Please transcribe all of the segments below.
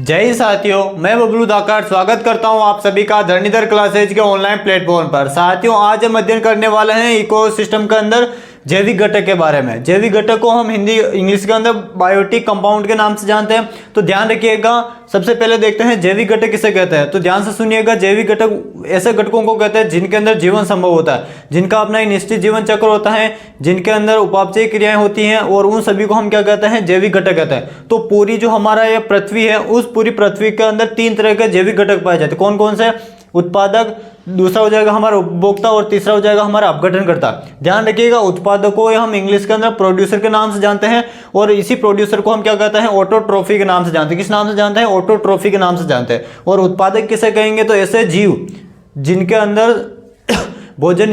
जय साथियों, मैं बबलू धाकड़ स्वागत करता हूं आप सभी का धरणीधर क्लासेज के ऑनलाइन प्लेटफॉर्म पर। साथियों, आज हम अध्ययन करने वाले हैं इकोसिस्टम के अंदर जैविक घटक के बारे में। जैविक घटक को हम हिंदी इंग्लिश के अंदर बायोटिक कंपाउंड के नाम से जानते हैं। तो ध्यान रखिएगा, सबसे पहले देखते हैं जैविक घटक किसे कहते हैं। तो ध्यान से सुनिएगा, जैविक घटक ऐसे घटकों को कहते हैं जिनके अंदर जीवन संभव होता है, जिनका अपना एक निश्चित जीवन चक्र होता है, जिनके अंदर उपापचय क्रियाएं होती हैं, और उन सभी को हम क्या कहते हैं, जैविक घटक कहते हैं। तो पूरी जो हमारा ये पृथ्वी है, उस पूरी पृथ्वी के अंदर 3 तरह के जैविक घटक पाए जाते हैं। कौन कौन से? उत्पादक, दूसरा हो जाएगा हमारा उपभोक्ता, और तीसरा हो जाएगा हमारा अपघटनकर्ता। ध्यान रखिएगा, उत्पादक को हम इंग्लिश के अंदर प्रोड्यूसर के नाम से जानते हैं, और इसी प्रोड्यूसर को हम क्या कहते हैं, ऑटोट्रॉफी के नाम से जानते हैं। किस नाम से जानते हैं? ऑटोट्रॉफी के नाम से जानते हैं। और उत्पादक किसे कहेंगे? तो ऐसे जीव जिनके अंदर भोजन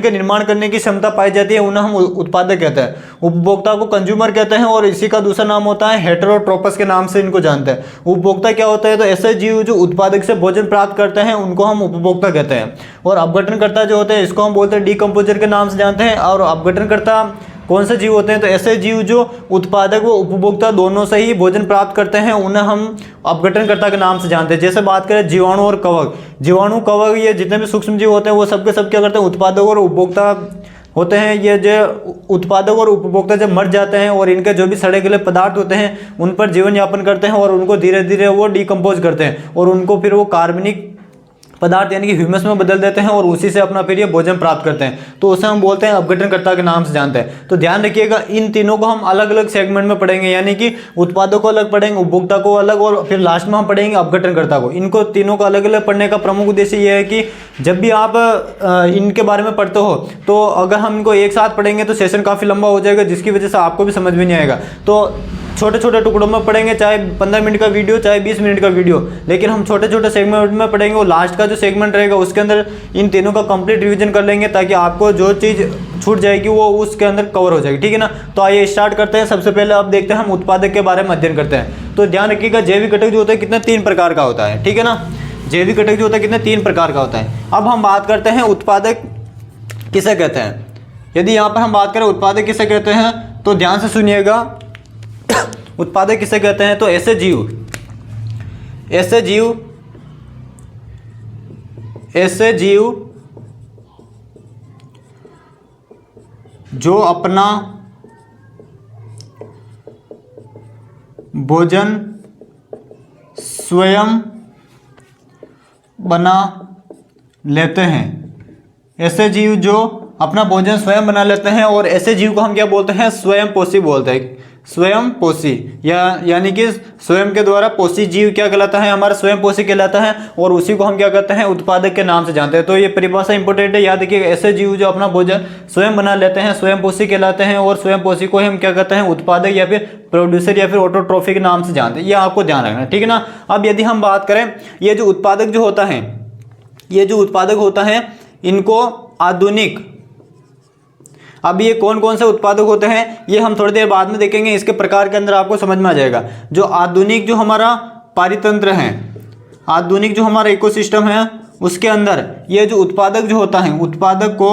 के निर्माण करने की क्षमता पाई जाती है, उन्हें हम उत्पादक कहते हैं। उपभोक्ता को कंज्यूमर कहते हैं, और इसी का दूसरा नाम होता है हेटेरोट्रोपस के नाम से इनको जानते हैं। उपभोक्ता क्या होता है? तो ऐसे जीव जो उत्पादक से भोजन प्राप्त करते हैं, उनको हम उपभोक्ता कहते हैं। और अपघटनकर्ता जो होते हैं, इसको हम बोलते हैं डीकम्पोजर के नाम से जानते हैं। और अपघटनकर्ता कौन से जीव होते हैं? तो ऐसे जीव जो उत्पादक व उपभोक्ता दोनों से ही भोजन प्राप्त करते हैं, उन्हें हम अपघटनकर्ता के नाम से जानते हैं। जैसे बात करें जीवाणु और कवक, जीवाणु, कवक, ये जितने भी सूक्ष्म जीव होते हैं, वो सब के सब क्या करते हैं, उत्पादक और उपभोक्ता होते हैं। ये जो उत्पादक और उपभोक्ता जब मर जाते हैं और इनके जो भी सड़े गले पदार्थ होते हैं, उन पर जीवन यापन करते हैं, और उनको धीरे धीरे वो डिकम्पोज करते हैं, और उनको फिर वो कार्बनिक पदार्थ यानी कि ह्यूमस में बदल देते हैं, और उसी से अपना फिर ये भोजन प्राप्त करते हैं। तो उसे हम बोलते हैं अपघटनकर्ता के नाम से जानते हैं। तो ध्यान रखिएगा, इन तीनों को हम अलग अलग सेगमेंट में पढ़ेंगे, यानी कि उत्पादों को अलग पढ़ेंगे, उपभोक्ता को अलग, और फिर लास्ट में हम पढ़ेंगे अपघटनकर्ता को। इनको तीनों को अलग अलग पढ़ने का प्रमुख उद्देश्य ये है कि जब भी आप इनके बारे में पढ़ते हो, तो अगर हम इनको एक साथ पढ़ेंगे तो सेशन काफ़ी लंबा हो जाएगा, जिसकी वजह से आपको भी समझ में नहीं आएगा। तो छोटे छोटे टुकड़ों में पढ़ेंगे, चाहे 15 मिनट का वीडियो, चाहे 20 मिनट का वीडियो, लेकिन हम छोटे छोटे सेगमेंट में पढ़ेंगे। और लास्ट का जो सेगमेंट रहेगा, उसके अंदर इन तीनों का कंप्लीट रिवीजन कर लेंगे, ताकि आपको जो चीज़ छूट जाएगी वो उसके अंदर कवर हो जाएगी। ठीक है ना? तो आइए स्टार्ट करते हैं। सबसे पहले अब देखते हैं हम उत्पादक के बारे में अध्ययन करते हैं। तो ध्यान रखिएगा, जैविक घटक जो होता है कितने 3 प्रकार का होता है। ठीक है ना? जैविक घटक जो होता है कितने 3 प्रकार का होता है। अब हम बात करते हैं उत्पादक किसे कहते हैं। यदि यहाँ पर हम बात करें उत्पादक किसे कहते हैं, तो ध्यान से सुनिएगा, उत्पादक किसे कहते हैं, तो ऐसे जीव जो अपना भोजन स्वयं बना लेते हैं। ऐसे जीव जो अपना भोजन स्वयं बना लेते हैं, और ऐसे जीव को हम क्या बोलते हैं, स्वयं पोषी बोलते हैं। स्वयं पोषी यानी कि स्वयं के द्वारा पोषी जीव क्या कहलाता है, हमारा स्वयं पोषी कहलाता है, और उसी को हम क्या कहते हैं, उत्पादक के नाम से जानते हैं। तो ये परिभाषा इंपॉर्टेंट है, याद रखिएगा। ऐसे जीव जो अपना भोजन स्वयं बना लेते हैं, स्वयं पोषी कहलाते हैं, और स्वयं पोषी को हम क्या कहते हैं, उत्पादक या फिर प्रोड्यूसर या फिर ऑटोट्रॉफी के नाम से जानते हैं। ये आपको ध्यान रखना, ठीक है ना? अब यदि हम बात करें, ये जो उत्पादक होता है, इनको आधुनिक, अब ये कौन कौन से उत्पादक होते हैं, ये हम थोड़ी देर बाद में देखेंगे। इसके प्रकार के अंदर आपको समझ में आ जाएगा। जो आधुनिक, जो हमारा पारितंत्र है, आधुनिक जो हमारा इकोसिस्टम है, उसके अंदर ये जो उत्पादक जो होता है, उत्पादक को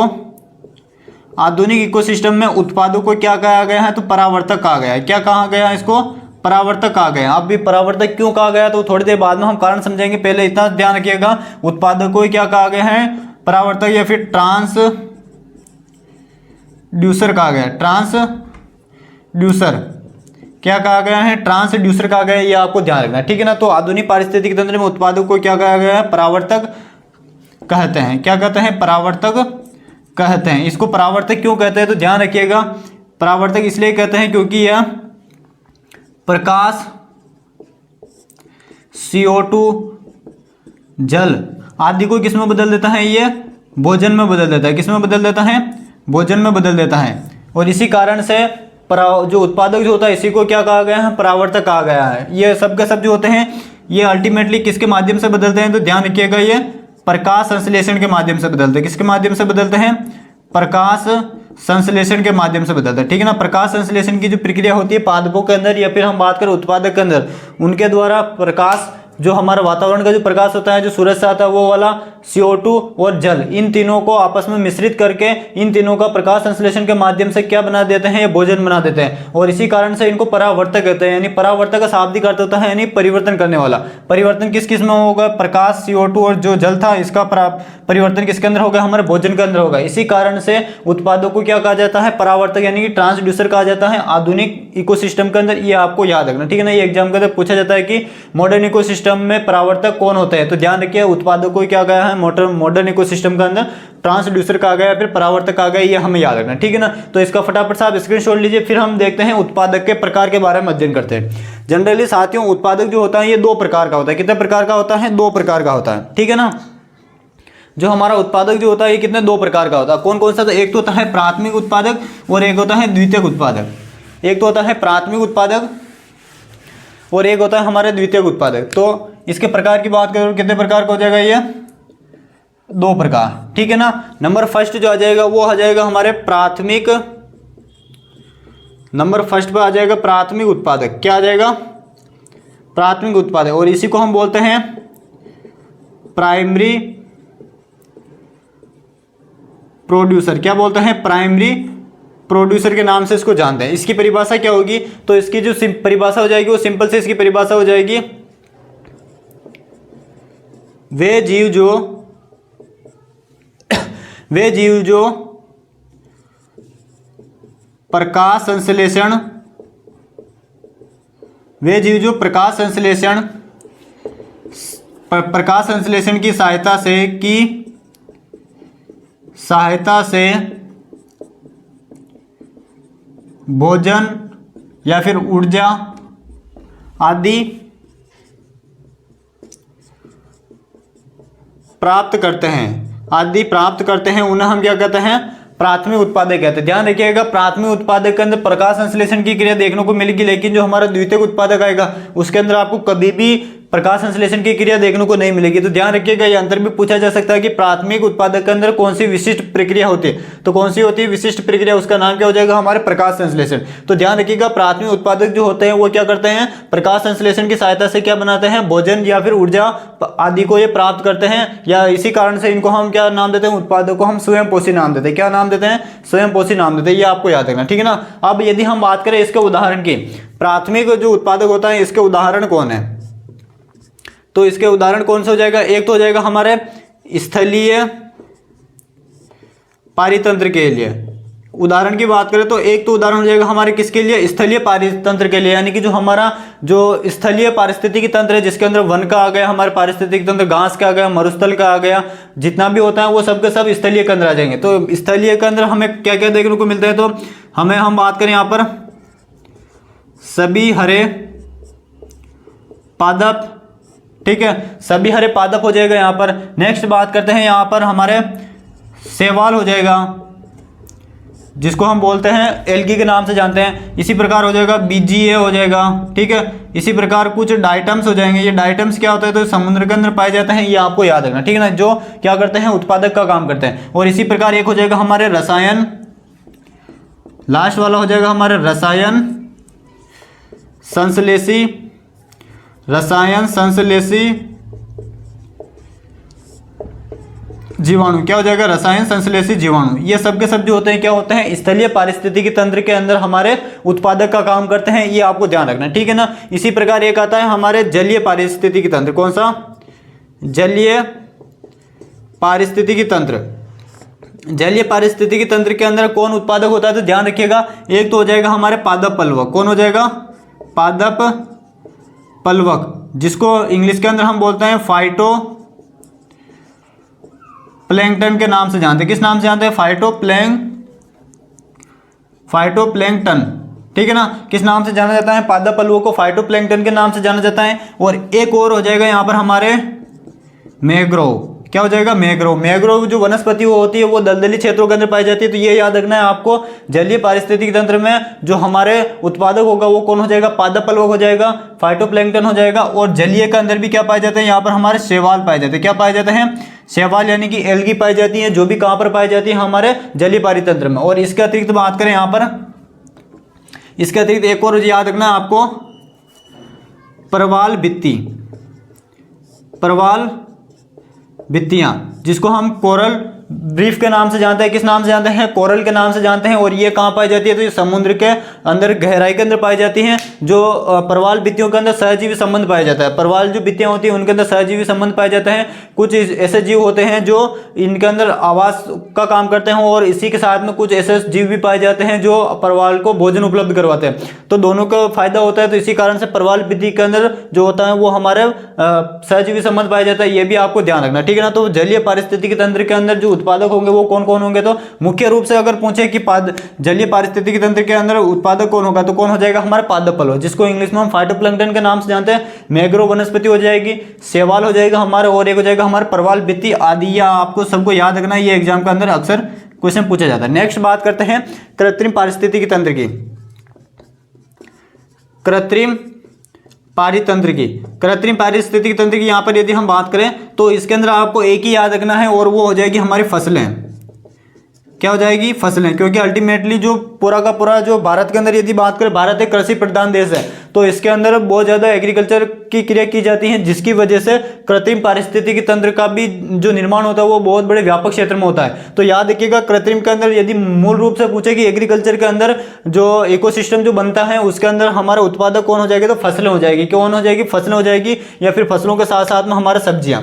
आधुनिक इकोसिस्टम में उत्पादों को क्या कहा गया है, तो परावर्तक कहा गया है। क्या कहा गया है? इसको परावर्तक कहा गया। अब भी परावर्तक क्यों कहा गया, तो थोड़ी देर बाद में हम कारण समझेंगे। पहले इतना ध्यान रखिएगा, उत्पादक को क्या कहा गया है, परावर्तक या फिर ट्रांसड्यूसर कहा गया है। ट्रांसड्यूसर क्या कहा गया है, ट्रांसड्यूसर कहा गया है। ये आपको ध्यान रखना है, ठीक है ना? तो आधुनिक पारिस्थितिकी तंत्र में उत्पादक को क्या कहा गया है, परावर्तक कहते हैं। क्या कहते हैं? परावर्तक कहते हैं। इसको परावर्तक क्यों कहते हैं, तो ध्यान रखिएगा, परावर्तक इसलिए कहते हैं क्योंकि यह प्रकाश, CO2, जल आदि को किस में बदल देता है, ये भोजन में बदल देता है। किस में बदल देता है? भोजन में बदल देता है। और इसी कारण से जो उत्पादक जो होता है, इसी को क्या कहा गया है, परावर्तक कहा गया है। ये सब के सब जो होते हैं, ये अल्टीमेटली किसके माध्यम से बदलते हैं, तो ध्यान रखिएगा, ये प्रकाश संश्लेषण के माध्यम से बदलते हैं। किसके माध्यम से बदलते हैं? प्रकाश संश्लेषण के माध्यम से बदलता है, ठीक है ना? प्रकाश संश्लेषण की जो प्रक्रिया होती है पादपों के अंदर, या फिर हम बात करें उत्पादक के अंदर, उनके द्वारा प्रकाश जो हमारा वातावरण का जो प्रकाश होता है, जो सूरज से आता है, वो वाला CO2 और जल, इन तीनों को आपस में मिश्रित करके इन तीनों का प्रकाश संश्लेषण के माध्यम से क्या बना देते हैं, ये भोजन बना देते हैं। और इसी कारण से इनको परावर्तक कहते हैं। यानी परावर्तक का शाब्दिक अर्थ होता है यानी परिवर्तन करने वाला। परिवर्तन किस किस में होगा, प्रकाश, CO2 और जो जल था इसका परिवर्तन किसके अंदर होगा, हमारे भोजन के अंदर होगा। इसी कारण से उत्पादों को क्या कहा जाता है, परावर्तक यानी कि ट्रांसड्यूसर कहा जाता है आधुनिक इकोसिस्टम के अंदर। ये आपको याद रखना, ठीक है ना। ये एग्जाम के अंदर पूछा जाता है कि मॉडर्न इकोसिस्टम में परावर्तक कौन होते हैं, तो ध्यान रखिए उत्पादों को क्या गया है मॉडर्न इकोसिस्टम के अंदर ट्रांसड्यूसर कहा गया, फिर परावर्तक कहा गया, ये हमें याद रखना, ठीक है ना। तो इसका फटाफट से आप स्क्रीनशॉट लीजिए। फिर हम देखते हैं उत्पादक के प्रकार के बारे में अध्ययन करते हैं। जनरली साथियों उत्पादक जो होता है ये दो प्रकार का होता है। कितने प्रकार का होता है, दो प्रकार का होता है, ठीक है ना। जो हमारा उत्पादक जो होता है ये कितने दो प्रकार का होता है। कौन कौन सा, तो एक तो होता है प्राथमिक उत्पादक और एक होता है द्वितीयक उत्पादक। एक तो होता है प्राथमिक उत्पादक और एक होता है हमारे द्वितीयक उत्पादक। तो इसके प्रकार की बात करें कितने प्रकार का हो जाएगा, ये दो प्रकार, ठीक है ना। नंबर फर्स्ट जो आ जाएगा वो आ जाएगा हमारे प्राथमिक, नंबर फर्स्ट पे आ जाएगा प्राथमिक उत्पादक। क्या आ जाएगा, प्राथमिक उत्पादक। और इसी को हम बोलते हैं प्राइमरी प्रोड्यूसर। क्या बोलते हैं, प्राइमरी प्रोड्यूसर के नाम से इसको जानते हैं। इसकी परिभाषा क्या होगी, तो इसकी जो परिभाषा हो जाएगी वो सिंपल से इसकी परिभाषा हो जाएगी, वे जीव जो प्रकाश संश्लेषण, वे जीव जो प्रकाश संश्लेषण की सहायता से भोजन या फिर ऊर्जा आदि प्राप्त करते हैं, उन्हें हम क्या कहते हैं, प्राथमिक उत्पादक कहते हैं। ध्यान रखिएगा प्राथमिक उत्पादक के अंदर प्रकाश संश्लेषण की क्रिया देखने को मिलेगी, लेकिन जो हमारा द्वितीयक उत्पादक आएगा उसके अंदर आपको कभी भी प्रकाश संश्लेषण की क्रिया देखने को नहीं मिलेगी। तो ध्यान रखिएगा ये अंतर भी पूछा जा सकता है कि प्राथमिक उत्पादक के अंदर कौन सी विशिष्ट प्रक्रिया होती है, तो कौन सी होती है विशिष्ट प्रक्रिया, उसका नाम क्या हो जाएगा, हमारे प्रकाश संश्लेषण। तो ध्यान रखिएगा प्राथमिक उत्पादक जो होते हैं वो क्या करते हैं, प्रकाश संश्लेषण की सहायता से क्या बनाते हैं, भोजन या फिर ऊर्जा आदि को ये प्राप्त करते हैं, या इसी कारण से इनको हम क्या नाम देते हैं, उत्पादक को हम स्वयंपोषी नाम देते हैं। क्या नाम देते हैं, स्वयंपोषी नाम देते हैं। ये आपको याद रखना, ठीक है ना। अब यदि हम बात करें इसके उदाहरण की, प्राथमिक जो उत्पादक होता है इसके उदाहरण कौन है, तो इसके उदाहरण कौन सा हो जाएगा, एक तो हो जाएगा हमारे स्थलीय पारितंत्र के लिए। उदाहरण की बात करें तो एक तो उदाहरण हो जाएगा हमारे किसके लिए, स्थलीय पारितंत्र के लिए, यानी कि जो हमारा जो स्थलीय पारिस्थितिकी तंत्र है जिसके अंदर वन का आ गया, हमारे पारिस्थितिकी तंत्र घास का आ गया, मरुस्थल का आ गया, जितना भी होता है वो सब के सब स्थलीय के अंदर आ जाएंगे। तो स्थलीय के अंदर हमें क्या क्या देखने को मिलता है, तो हम बात करें यहाँ पर सभी हरे पादप, ठीक है, सभी हरे पादप हो जाएगा यहाँ पर। नेक्स्ट बात करते हैं यहाँ पर हमारे शैवाल हो जाएगा, जिसको हम बोलते हैं एल्गी के नाम से जानते हैं। इसी प्रकार हो जाएगा बीजीए हो जाएगा, ठीक है। इसी प्रकार कुछ डाइटम्स हो जाएंगे। ये डाइटम्स क्या होता है, तो समुद्र के अंदर पाए जाते हैं, ये आपको याद रखना, ठीक है ना, जो क्या करते हैं, उत्पादक का काम करते हैं। और इसी प्रकार एक हो जाएगा हमारे रसायन, लास्ट वाला हो जाएगा हमारे रसायन संश्लेषी जीवाणु। क्या हो जाएगा, रसायन संश्लेषी जीवाणु। ये सब के सब जो होते हैं क्या होते हैं, स्थलीय पारिस्थितिकी तंत्र के अंदर हमारे उत्पादक का काम करते हैं, ये आपको ध्यान रखना, ठीक है ना। इसी प्रकार एक आता है हमारे जलीय पारिस्थितिकी तंत्र। कौन सा, जलीय पारिस्थितिकी तंत्र। जलीय पारिस्थितिकी तंत्र के अंदर कौन उत्पादक होता है, तो ध्यान रखिएगा एक तो हो जाएगा हमारे पादप पलवक। कौन हो जाएगा, पादप पलवक, जिसको इंग्लिश के अंदर हम बोलते हैं फाइटो प्लैंकटन के नाम से जानते हैं। किस नाम से जानते हैं, फाइटोप्लैंक्टन, ठीक है ना। किस नाम से जाना जाता है, पादप पलवों को फाइटोप्लैंक्टन के नाम से जाना जाता है। और एक और हो जाएगा यहाँ पर हमारे मैंग्रोव। क्या हो जाएगा, मैंग्रोव। मैंग्रोव जो वनस्पति वो होती है वो दलदली क्षेत्रों के अंदर पाई जाती है। तो ये याद रखना है आपको, जलीय पारिस्थितिकी तंत्र में जो हमारे उत्पादक होगा वो कौन हो जाएगा, पादप पलवक हो जाएगा, फाइटोप्लैंक्टन हो जाएगा। और जलीय के अंदर भी क्या पाए जाते हैं, यहाँ पर हमारे शैवाल पाए जाते हैं। क्या पाए जाते हैं, शैवाल, यानी कि एल्गी पाई जाती है, जो भी कहाँ पर पाई जाती है, हमारे जलीय पारितंत्र में। और इसके अतिरिक्त बात करें यहाँ पर, इसके अतिरिक्त एक और याद रखना है आपको, प्रवाल भित्तियाँ। जिसको हम कोरल ब्रीफ के नाम से जानते हैं। किस नाम से जानते हैं? कोरल के नाम से जानते हैं। और ये कहाँ पाई जाती है? तो ये समुद्र के अंदर गहराई के अंदर पाई जाती हैं। जो प्रवाल भित्तियों के अंदर सहजीवी संबंध पाया जाता है। प्रवाल जो भित्तियां होती हैं उनके अंदर सहजीवी संबंध पाए जाते हैं। कुछ ऐसे जीव होते हैं जो इनके अंदर आवास का काम करते हैं, और इसी के साथ में कुछ ऐसे जीव भी पाए जाते हैं जो प्रवाल को भोजन उपलब्ध करवाते हैं। तो दोनों का फायदा होता है। तो इसी कारण से प्रवाल भित्ति के अंदर जो होता है वो हमारे सहजीवी संबंध पाया जाता है। ये भी आपको ध्यान रखना, ठीक है ना। तो जलीय पारिस्थितिकी तंत्र के अंदर जो उत्पादक होंगे वो कौन कौन होंगे? तो मुख्य रूप से अगर पूछे कि जलीय पारिस्थितिकी तंत्र के अंदर उत्पादक कौन होगा, तो कौन हो जाएगा? हमारे पादप पल, जिसको इंग्लिश में हम फाइटोप्लैंक्टन के नाम से जानते हैं। मैग्रो वनस्पति हो जाएगी, शैवाल हो जाएगा हमारे, और एक हो जाएगा हमारे प्रवाल भित्ति आदि। या आपको सबको याद रखना, ये एग्जाम के अंदर अक्सर क्वेश्चन पूछा जाता है। नेक्स्ट बात करते हैं कृत्रिम पारिस्थितिकी तंत्र की। कृत्रिम पारितंत्र की, कृत्रिम पारिस्थितिकी तंत्र की यहाँ पर यदि हम बात करें तो इसके अंदर आपको एक ही याद रखना है, और वो हो जाएगी हमारी फसलें। क्या हो जाएगी? फसलें। क्योंकि अल्टीमेटली जो पूरा का पूरा जो भारत के अंदर यदि बात करें, भारत एक कृषि प्रधान देश है, तो इसके अंदर बहुत ज़्यादा एग्रीकल्चर की क्रिया की जाती है, जिसकी वजह से कृत्रिम पारिस्थितिकी तंत्र का भी जो निर्माण होता है वो बहुत बड़े व्यापक क्षेत्र में होता है। तो याद रखिएगा, कृत्रिम के अंदर यदि मूल रूप से पूछे कि एग्रीकल्चर के अंदर जो इकोसिस्टम जो बनता है उसके अंदर हमारा उत्पादक कौन हो जाएगी? तो फसलें हो जाएगी। कौन हो जाएगी? फसलें हो जाएगी, या फिर फसलों के साथ साथ में हमारे सब्जियां।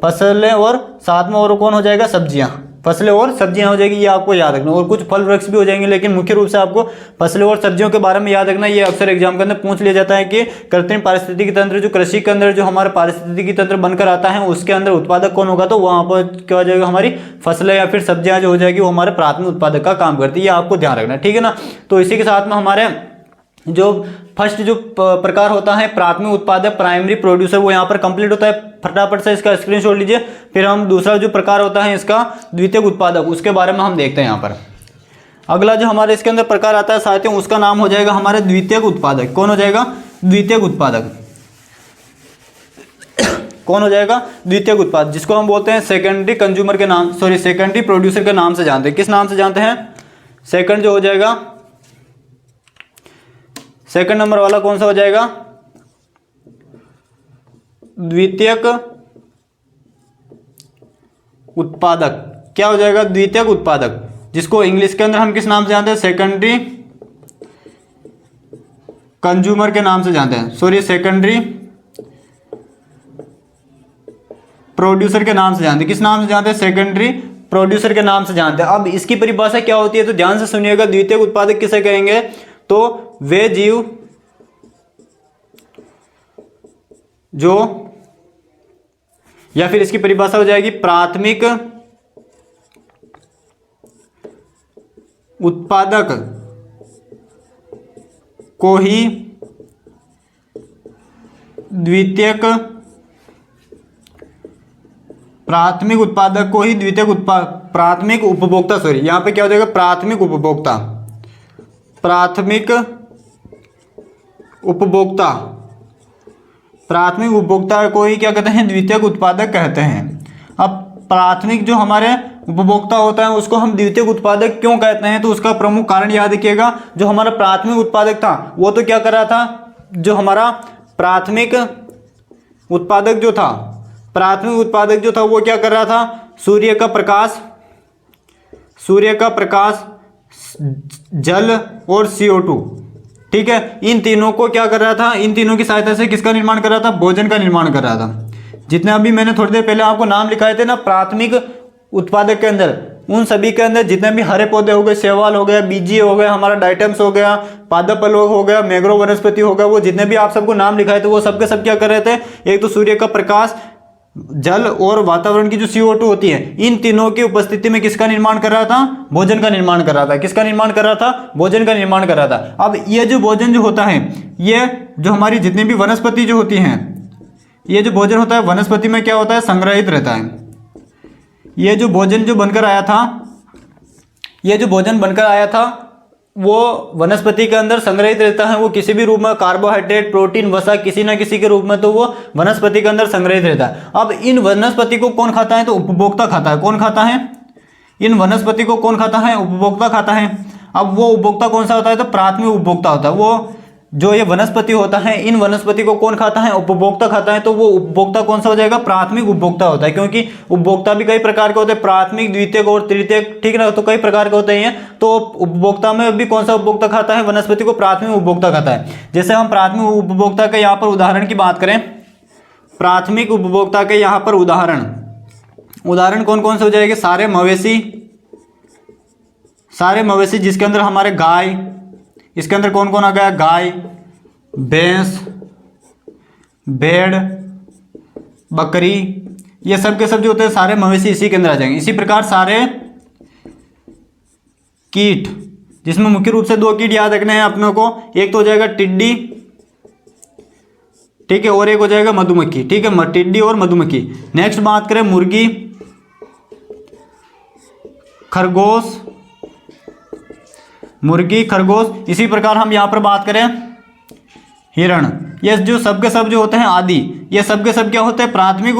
फसलें और साथ में और कौन हो जाएगा? सब्जियां। फसलें और सब्जियां हो जाएगी, ये आपको याद रखना। और कुछ फल वृक्ष भी हो जाएंगे, लेकिन मुख्य रूप से आपको फसलें और सब्जियों के बारे में याद रखना। ये अक्सर एग्जाम के अंदर पूछ लिया जाता है कि कृत्रिम पारिस्थितिकी तंत्र जो कृषि के अंदर जो हमारा पारिस्थितिकी तंत्र बनकर आता है उसके अंदर उत्पादक कौन होगा? तो वहां पर क्या हो जाएगा? हमारी फसलें या फिर सब्जियां जो हो जाएगी वो हमारे प्राथमिक उत्पादक का काम करती है। ये आपको ध्यान रखना, ठीक है ना। तो इसी के साथ में हमारे जो फर्स्ट जो प्रकार होता है प्राथमिक उत्पादक, प्राइमरी प्रोड्यूसर, वो यहाँ पर कंप्लीट होता है। फटाफट से इसका स्क्रीनशॉट लीजिए। फिर हम दूसरा जो प्रकार होता है इसका द्वितीयक उत्पादक, उसके बारे में हम देखते हैं यहाँ पर। अगला जो हमारे इसके अंदर प्रकार आता है साथियों, उसका नाम हो जाएगा हमारे द्वितीयक उत्पादक। कौन हो जाएगा? द्वितीयक उत्पादक। कौन हो जाएगा? द्वितीयक उत्पादक, जिसको हम बोलते हैं सेकेंडरी कंज्यूमर के नाम, सॉरी सेकेंडरी प्रोड्यूसर के नाम से जानते हैं। किस नाम से जानते हैं? सेकंड जो हो जाएगा, सेकंड नंबर वाला कौन सा हो जाएगा? द्वितीयक उत्पादक। क्या हो जाएगा? द्वितीयक उत्पादक, जिसको इंग्लिश के अंदर हम किस नाम से जानते हैं? सेकेंडरी कंज्यूमर के नाम से जानते हैं, सॉरी सेकेंडरी प्रोड्यूसर के नाम से जानते हैं। किस नाम से जानते हैं? सेकेंडरी प्रोड्यूसर के नाम से जानते हैं। अब इसकी परिभाषा क्या होती है, तो ध्यान से सुनिएगा। द्वितीयक उत्पादक किसे कहेंगे? तो वे जीव जो, या फिर इसकी परिभाषा हो जाएगी प्राथमिक उत्पादक को ही द्वितीयक, प्राथमिक उत्पादक को ही द्वितीयक प्राथमिक उपभोक्ता, सॉरी यहां पे क्या हो जाएगा? प्राथमिक उपभोक्ता, प्राथमिक उपभोक्ता, प्राथमिक उपभोक्ता को ही क्या कहते हैं? द्वितीयक उत्पादक कहते हैं। अब प्राथमिक जो हमारे उपभोक्ता होता है उसको हम द्वितीयक उत्पादक क्यों कहते हैं? तो उसका प्रमुख कारण याद रखिएगा, जो हमारा प्राथमिक उत्पादक था वो तो क्या कर रहा था? जो हमारा प्राथमिक उत्पादक जो था, प्राथमिक उत्पादक जो था वो क्या कर रहा था? सूर्य का प्रकाश, सूर्य का प्रकाश, जल और CO2, ठीक है, इन तीनों को क्या कर रहा था? इन तीनों की सहायता से किसका निर्माण कर रहा था? भोजन का निर्माण कर रहा था। जितने अभी मैंने थोड़ी देर पहले आपको नाम लिखाए थे ना प्राथमिक उत्पादक के अंदर, उन सभी के अंदर जितने भी हरे पौधे हो गए, शैवाल हो गया, बीजीय हो गया, हमारा डाइटम्स हो गया, पादप पल हो गया, मैग्रो वनस्पति हो गया, वो जितने भी आप सबको नाम लिखाए थे वो सबके सब क्या कर रहे थे? एक तो सूर्य का प्रकाश, जल और वातावरण की जो CO2 होती है, इन तीनों की उपस्थिति में किसका निर्माण कर रहा था? भोजन का निर्माण कर रहा था। किसका निर्माण कर रहा था? भोजन का निर्माण कर रहा था। अब ये जो भोजन जो होता है, ये जो हमारी जितनी भी वनस्पति जो होती हैं, ये जो भोजन होता है वनस्पति में क्या होता है? संग्रहित रहता है। ये जो भोजन जो बनकर आया था, ये जो भोजन बनकर आया था वो वनस्पति के अंदर संग्रहित रहता है। वो किसी भी रूप में, कार्बोहाइड्रेट, प्रोटीन, वसा, किसी ना किसी के रूप में तो वो वनस्पति के अंदर संग्रहित रहता है। अब इन वनस्पति को कौन खाता है? तो उपभोक्ता खाता है। कौन खाता है? इन वनस्पति को कौन खाता है? उपभोक्ता खाता है। अब वो उपभोक्ता कौन सा होता है? तो प्राथमिक उपभोक्ता होता है। वो जो ये वनस्पति होता है, इन वनस्पति को कौन खाता है? उपभोक्ता खाता है। तो वो उपभोक्ता कौन सा हो जाएगा? प्राथमिक उपभोक्ता होता है, क्योंकि उपभोक्ता भी कई प्रकार के होते हैं, प्राथमिक, द्वितीयक और तृतीयक, ठीक ना, तो कई प्रकार के होते हैं। तो उपभोक्ता में भी कौन सा उपभोक्ता खाता है? वनस्पति को प्राथमिक उपभोक्ता खाता है। जैसे हम प्राथमिक उपभोक्ता के यहाँ पर उदाहरण की बात करें, प्राथमिक उपभोक्ता के यहाँ पर उदाहरण कौन कौन से हो जाएंगे? सारे मवेशी जिसके अंदर हमारे गाय, इसके अंदर कौन कौन आ गया? गाय, भैंस, भेड़, बकरी, ये सब के सब जो होते हैं सारे मवेशी इसी के अंदर आ जाएंगे। इसी प्रकार सारे कीट, जिसमें मुख्य रूप से 2 कीट याद रखने हैं अपने को, एक तो हो जाएगा टिड्डी, ठीक है, और एक हो जाएगा मधुमक्खी, ठीक है, टिड्डी और मधुमक्खी। नेक्स्ट बात करें मुर्गी, खरगोश, इसी प्रकार हम यहां पर बात करें हिरण, ये जो सब के सब जो होते हैं आदि, ये सब के सब क्या होते हैं? प्राथमिक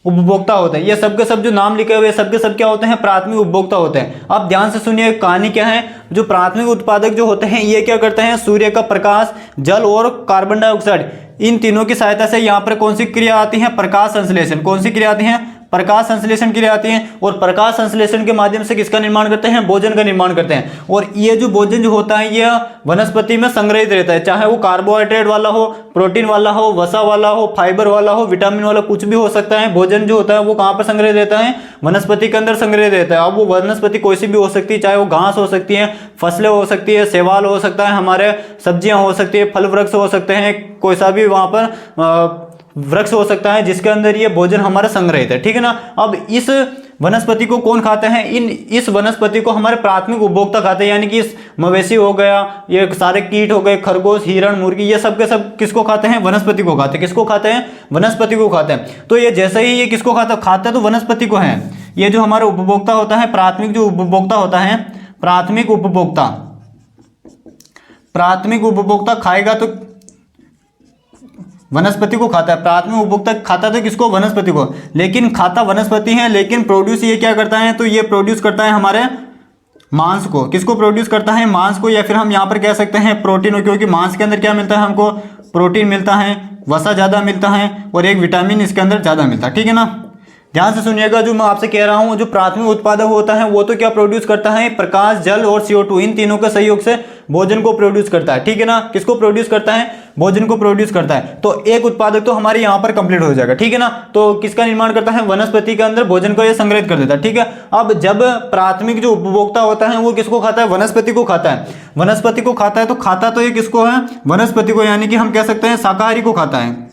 उपभोक्ता होते हैं। ये सब के सब जो नाम लिखे हुए सब के सब क्या होते हैं? प्राथमिक उपभोक्ता होते हैं। अब ध्यान से सुनिए कहानी क्या है। जो प्राथमिक उत्पादक जो होते हैं ये क्या करते हैं? सूर्य का प्रकाश, जल और कार्बन डाइऑक्साइड, इन तीनों की सहायता से यहाँ पर कौन सी क्रिया आती है? प्रकाश संश्लेषण। कौन सी क्रिया आती है? प्रकाश संश्लेषण क्रिया आती है। और प्रकाश संश्लेषण के माध्यम से किसका निर्माण करते हैं? भोजन का निर्माण करते हैं। और ये जो भोजन जो होता है ये वनस्पति में संग्रहित रहता है, चाहे वो कार्बोहाइड्रेट वाला हो, प्रोटीन वाला हो, वसा वाला हो, फाइबर वाला हो, विटामिन वाला, कुछ भी हो सकता है। भोजन जो होता है वो कहाँ पर संग्रहित रहता है? वनस्पति के अंदर संग्रहित रहता है। अब वो वनस्पति कोई सी भी हो सकती है, चाहे वो घास हो सकती है, फसलें हो सकती है, शैवाल हो सकता है, हमारे सब्जियां हो सकती है, फल वृक्ष हो सकते हैं, कोई सा भी वहां पर वृक्ष हो सकता है जिसके अंदर ये भोजन हमारा संग्रहित है, ठीक है ना। अब इस वनस्पति को कौन खाते हैं? इस वनस्पति को हमारे प्राथमिक उपभोक्ता खाते हैं, यानी कि इस मवेशी हो गया, ये सारे कीट हो गए, खरगोश, हिरण, मुर्गी, ये सब के सब किसको खाते हैं? वनस्पति को खाते हैं। किसको खाते हैं? वनस्पति को खाते हैं। तो ये जैसे ही ये किसको खाते हैं तो वनस्पति को है। ये जो हमारा उपभोक्ता होता है, प्राथमिक जो उपभोक्ता होता है, प्राथमिक उपभोक्ता खाएगा तो वनस्पति को खाता है। प्राथमिक उपभोक्ता खाता तो किसको? वनस्पति को। लेकिन खाता वनस्पति है, लेकिन प्रोड्यूस ये क्या करता है? तो ये प्रोड्यूस करता है हमारे मांस को। किसको प्रोड्यूस करता है? मांस को, या फिर हम यहाँ पर कह सकते हैं प्रोटीन, क्योंकि मांस के अंदर क्या मिलता है हमको? प्रोटीन मिलता है, वसा ज़्यादा मिलता है और एक विटामिन इसके अंदर ज़्यादा मिलता है, ठीक है ना। ध्यान से सुनिएगा, जो मैं आपसे कह रहा हूँ, जो प्राथमिक उत्पादक होता है वो तो क्या प्रोड्यूस करता है? प्रकाश, जल और CO2, इन तीनों के सहयोग से भोजन को प्रोड्यूस करता है, ठीक है ना। किसको प्रोड्यूस करता है? भोजन को प्रोड्यूस करता है। तो एक उत्पादक तो हमारे यहाँ पर कंप्लीट हो जाएगा, ठीक है ना। तो किसका निर्माण करता है? वनस्पति के अंदर भोजन को ये संग्रहित कर देता है, ठीक है। अब जब प्राथमिक जो उपभोक्ता होता है वो किसको खाता है? वनस्पति को खाता है। वनस्पति को खाता है तो खाता तो ये किसको है? वनस्पति को, यानी कि हम कह सकते हैं शाकाहारी को खाता है।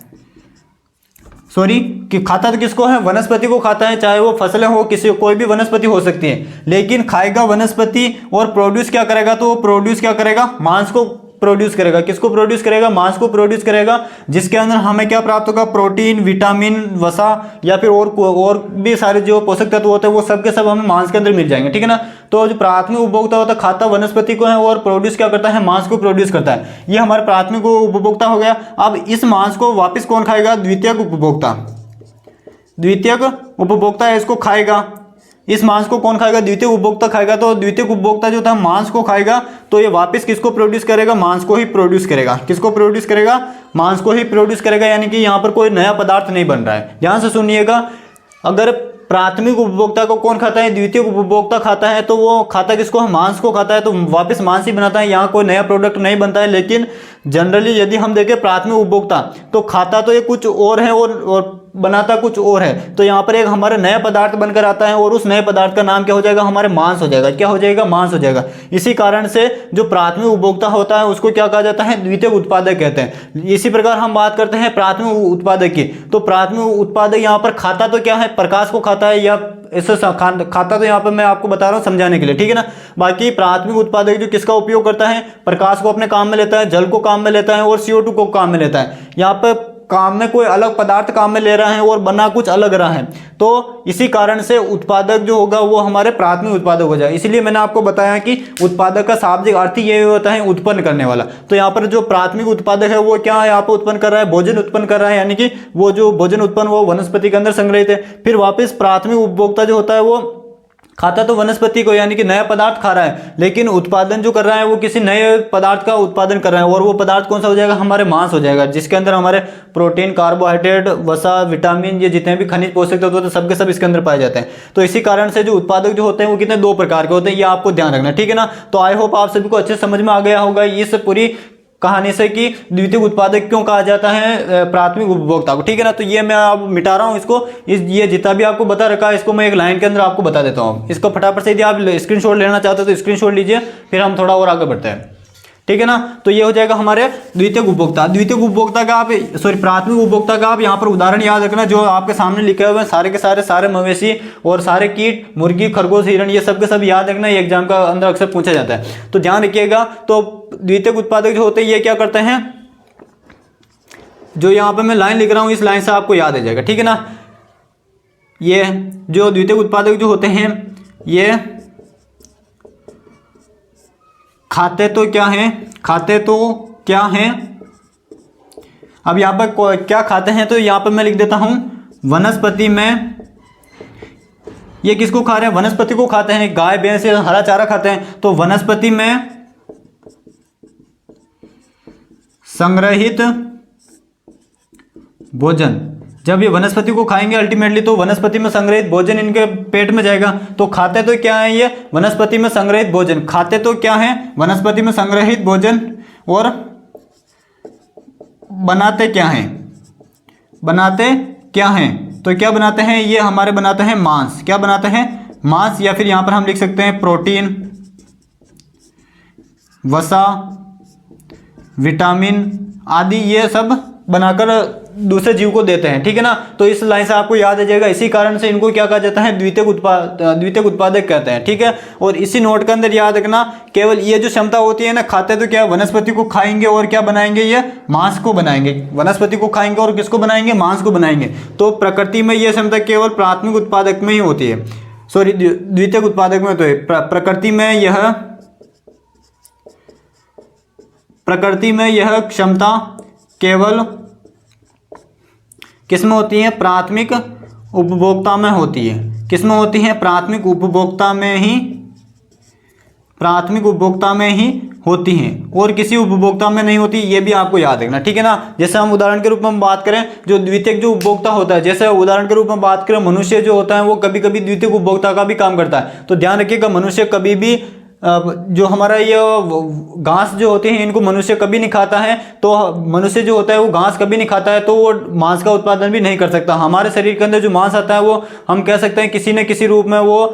कि खाता तो किसको है? वनस्पति को खाता है, चाहे वो फसलें हो, कोई भी वनस्पति हो सकती है, लेकिन खाएगा वनस्पति और प्रोड्यूस क्या करेगा? तो वो प्रोड्यूस क्या करेगा? मांस को प्रोड्यूस करेगा। किसको प्रोड्यूस करेगा? मांस को प्रोड्यूस करेगा, जिसके अंदर हमें क्या प्राप्त होगा? प्रोटीन, विटामिन, वसा, या फिर और भी सारे जो पोषक तत्व होते हैं वो सब के सब हमें मांस के अंदर मिल जाएंगे, ठीक है ना। तो जो प्राथमिक उपभोक्ता होता है खाता वनस्पति को है और प्रोड्यूस क्या करता है? मांस को प्रोड्यूस करता है। ये हमारे प्राथमिक उपभोक्ता हो गया। अब इस मांस को वापिस कौन खाएगा? द्वितीयक उपभोक्ता है, इसको खाएगा। इस मांस को कौन खाएगा? द्वितीय उपभोक्ता खाएगा। तो द्वितीय उपभोक्ता जो था मांस को खाएगा, तो ये वापस किसको प्रोड्यूस करेगा? मांस को ही प्रोड्यूस करेगा। किसको प्रोड्यूस करेगा? मांस को ही प्रोड्यूस करेगा, यानी कि यहाँ पर कोई नया पदार्थ नहीं बन रहा है। ध्यान से सुनिएगा, अगर प्राथमिक उपभोक्ता को कौन खाता है? द्वितीय उपभोक्ता खाता है, तो वो खाता किसको? मांस को खाता है, तो वापस मांस ही बनाता है, यहाँ कोई नया प्रोडक्ट नहीं बनता है। लेकिन जनरली यदि हम देखें प्राथमिक उपभोक्ता, तो खाता तो ये कुछ और है और बनाता कुछ और है। तो यहाँ पर एक हमारा नया पदार्थ बनकर आता है और उस नए पदार्थ का नाम क्या हो जाएगा? हमारे मांस हो जाएगा। क्या हो जाएगा? मांस हो जाएगा। इसी कारण से जो प्राथमिक उपभोक्ता होता है उसको क्या कहा जाता है? द्वितीयक उत्पादक कहते हैं। इसी प्रकार हम बात करते हैं प्राथमिक उत्पादक की, तो प्राथमिक उत्पादक यहाँ पर खाता तो क्या है? प्रकाश को खाता है, या इससे खाता तो यहाँ पर मैं आपको बता रहा हूँ समझाने के लिए, ठीक है ना। बाकी प्राथमिक उत्पादक जो किसका उपयोग करता है? प्रकाश को अपने काम में लेता है, जल को काम में लेता है और CO2 को काम में लेता है। यहाँ पर काम में कोई अलग पदार्थ काम में ले रहा है और बना कुछ अलग रहा है, तो इसी कारण से उत्पादक जो होगा वो हमारे प्राथमिक उत्पादक हो जाए। इसलिए मैंने आपको बताया कि उत्पादक का शाब्दिक अर्थ ये होता है उत्पन्न करने वाला। तो यहाँ पर जो प्राथमिक उत्पादक है वो क्या यहाँ पर उत्पन्न कर रहा है? भोजन उत्पन्न कर रहा है, यानी कि वो जो भोजन उत्पन्न वो वनस्पति के अंदर संग्रहित है। फिर वापस प्राथमिक उपभोक्ता जो होता है वो खाता तो वनस्पति को यानी कि नया पदार्थ खा रहा है, लेकिन उत्पादन जो कर रहा है वो किसी नए पदार्थ का उत्पादन कर रहा है। और वो पदार्थ कौन सा हो जाएगा, हमारे मांस हो जाएगा, जिसके अंदर हमारे प्रोटीन, कार्बोहाइड्रेट, वसा, विटामिन, ये जितने भी खनिज पोषक तत्व तो सबके सब इसके अंदर पाए जाते हैं। तो इसी कारण से जो उत्पादक जो होते हैं वो कितने दो प्रकार के होते हैं, ये आपको ध्यान रखना, ठीक है ना। तो आई होप आप सभी को अच्छे समझ में आ गया होगा इस पूरी कहानी से कि द्वितीयक उत्पादक क्यों कहा जाता है प्राथमिक उपभोक्ता को, ठीक है ना। तो ये मैं अब मिटा रहा हूँ इसको, ये जितना भी आपको बता रखा है इसको मैं एक लाइन के अंदर आपको बता देता हूँ। इसको फटाफट से यदि आप स्क्रीनशॉट लेना चाहते हो तो स्क्रीनशॉट लीजिए, फिर हम थोड़ा और आगे बढ़ते हैं, ठीक है ना। तो ये हो जाएगा हमारे द्वितीयक उपभोक्ता। द्वितीयक उपभोक्ता का आप प्राथमिक उपभोक्ता का आप यहाँ पर उदाहरण याद रखना जो आपके सामने लिखे हुए हैं, सारे के सारे मवेशी और सारे कीट, मुर्गी, खरगोश, हिरण, ये सब के सब याद रखना, ये एग्जाम का अंदर अक्सर पूछा जाता है, तो ध्यान रखिएगा। तो द्वितीयक उत्पादक जो होते हैं ये क्या करते हैं, जो यहाँ पर मैं लाइन लिख रहा हूँ इस लाइन से आपको याद आ जाएगा, ठीक है ना। ये जो द्वितीयक उत्पादक जो होते हैं ये खाते तो क्या हैं, खाते तो क्या हैं, अब यहाँ पर क्या खाते हैं, तो यहाँ पर मैं लिख देता हूँ वनस्पति में, ये किसको खा रहे हैं, वनस्पति को खाते हैं, गाय भैंस से हरा चारा खाते हैं। तो वनस्पति में संग्रहित भोजन, जब ये वनस्पति को खाएंगे अल्टीमेटली तो वनस्पति में संग्रहित भोजन इनके पेट में जाएगा। तो खाते तो क्या है, ये वनस्पति में संग्रहित भोजन, खाते तो क्या है, वनस्पति में संग्रहित भोजन, और बनाते क्या हैं, बनाते क्या हैं, तो क्या बनाते हैं, ये हमारे बनाते हैं मांस, क्या बनाते हैं, मांस, या फिर यहां पर हम लिख सकते हैं प्रोटीन, वसा, विटामिन आदि, ये सब बनाकर दूसरे जीव को देते हैं, ठीक है ना। तो इस लाइन से आपको याद आ जाएगा, इसी कारण से इनको क्या कहा जाता है, द्वितीयक उत्पादक कहते हैं, ठीक है। और इसी नोट के अंदर याद रखना, केवल ये जो क्षमता होती है ना, खाते तो क्या वनस्पति को खाएंगे और क्या बनाएंगे, ये मांस को बनाएंगे, वनस्पति को खाएंगे और किसको बनाएंगे, मांस को बनाएंगे। तो प्रकृति में यह क्षमता केवल प्राथमिक उत्पादक में ही होती है, सॉरी द्वितीयक उत्पादक में तो है, प्रकृति में यह क्षमता केवल किसमें होती है, प्राथमिक उपभोक्ता में होती है, किसमें होती है, प्राथमिक उपभोक्ता में ही, प्राथमिक उपभोक्ता में ही होती हैं, और किसी उपभोक्ता में नहीं होती, ये भी आपको याद रखना, ठीक है ना। जैसे हम उदाहरण के रूप में हम बात करें, जो द्वितीयक जो उपभोक्ता होता है, जैसे उदाहरण के रूप में बात करें मनुष्य जो होता है वो कभी कभी द्वितीयक उपभोक्ता का भी काम करता है। तो ध्यान रखिएगा, मनुष्य कभी भी जो हमारा ये घास जो होती है इनको मनुष्य कभी नहीं खाता है, तो मनुष्य जो होता है वो घास कभी नहीं खाता है, तो वो मांस का उत्पादन भी नहीं कर सकता। हमारे शरीर के अंदर जो मांस आता है वो हम कह सकते हैं किसी न किसी रूप में वो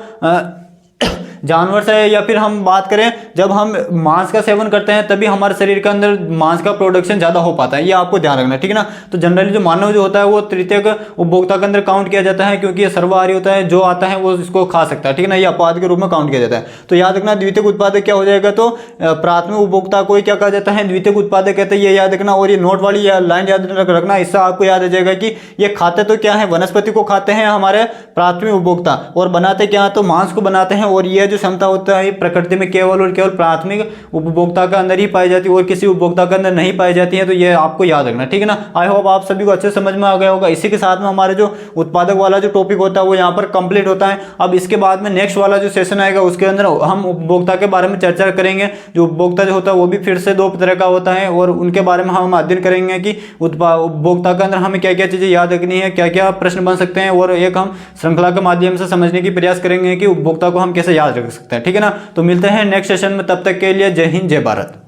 जानवर से, या फिर हम बात करें जब हम मांस का सेवन करते हैं तभी हमारे शरीर के अंदर मांस का प्रोडक्शन ज़्यादा हो पाता है, ये आपको ध्यान रखना, ठीक है ना। तो जनरली जो मानव जो होता है वो तृतीयक उपभोक्ता के अंदर काउंट किया जाता है, क्योंकि ये सर्वाहारी होता है, जो आता है वो इसको खा सकता है, ठीक है ना, ये अपवाद के रूप में काउंट किया जाता है। तो याद रखना द्वितीयक उत्पादक क्या हो जाएगा, तो प्राथमिक उपभोक्ता को क्या कहा जाता है, द्वितीयक उत्पादक कहते हैं, ये याद रखना। और ये नोट वाली लाइन याद रखना, इससे आपको याद आ जाएगा कि ये खाते तो क्या है, वनस्पति को खाते हैं हमारे प्राथमिक उपभोक्ता, और बनाते क्या है, तो मांस को बनाते हैं। और ये जो क्षमता होता है प्रकृति में केवल और केवल प्राथमिक उपभोक्ता के अंदर ही पाई जाती है और किसी उपभोक्ता के अंदर नहीं पाई जाती है। तो ये आपको याद रखना, ठीक है ना। आई होप आप सभी को अच्छे समझ में आ गया होगा। इसी के साथ में हमारे जो उत्पादक वाला जो टॉपिक होता है वो यहाँ पर कंप्लीट होता है। अब इसके बाद में नेक्स्ट वाला जो सेशन आएगा उसके अंदर हम उपभोक्ता के बारे में चर्चा करेंगे। जो उपभोक्ता जो होता है वो भी फिर से दो तरह का होता है और उनके बारे में हम अध्ययन करेंगे कि उपभोक्ता के अंदर हमें क्या क्या चीज़ें याद रखनी है, क्या क्या प्रश्न बन सकते हैं, और एक हम श्रृंखला के माध्यम से समझने की प्रयास करेंगे कि उपभोक्ता को हम कैसे याद रख सकते हैं, ठीक है ना। तो मिलते हैं नेक्स्ट सेशन में, तब तक के लिए जय हिंद जय भारत।